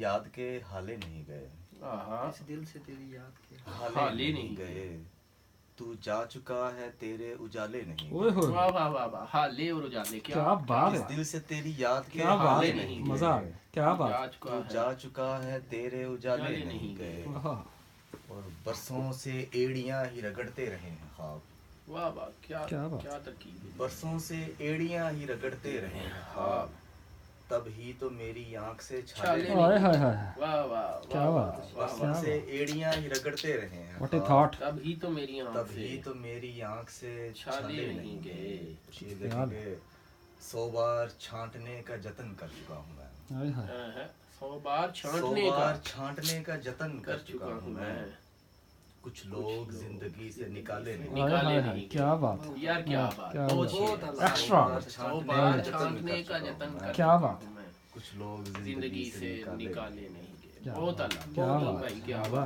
याद के हाले नहीं गए, इस दिल से तेरी याद के हाले नहीं गए। तू जा चुका है तेरे उजाले नहीं ओए गए। होए वाह वाह वाह वाह, हाले और उजाले, क्या बात इस है, दिल से तेरी याद के क्या बात हाले है, नहीं मजा आ गए। गया, क्या बात जा है। चुका तू है जा चुका है तेरे उजाले उजाले नहीं नहीं गए। आहा, और बरसों से एड़ियां ही रगड़ते रहे हैं ख्वाब। वाह वाह, क्या क्या बात। क्या तरकीब है। बरसों से एड़ियां ही रगड़ते रहे हैं ख्वाब। तब ही तो मेरी आंख से छाले छाले नहीं हाय नहीं हाय गए। हाय, वाह वाह क्या वाह बात, वाह, बरसों वाह। से एड़ियां ही रगड़ते रहे हैं व्हाट ए ख्वाब। थॉट। तब ही तो मेरी आंख तब से ही तो मेरी आंख से छाले छाले नहीं नहीं गए। गए। ये ख्याल। देखिए 100 बार छांटने का जतन कर चुका हूँ मैं। हाय हाय, 100 बार 100 छांटने का बार छांटने का जतन कर चुका हूँ मैं। कुछ लोग जिंदगी से निकाले नहीं। हाय हाय हाय, क्या बात, यार क्या बात, क्या बहुत बात। बहुत एक्स्ट्रा। 100 बार छांटने का जतन कर क्या चुका बात। हूं मैं। कुछ लोग जिंदगी से निकाले नहीं गए। क्या बहुत बात, अल्लाह, क्या बहुत बात, भाई, क्या क्या बात। बात।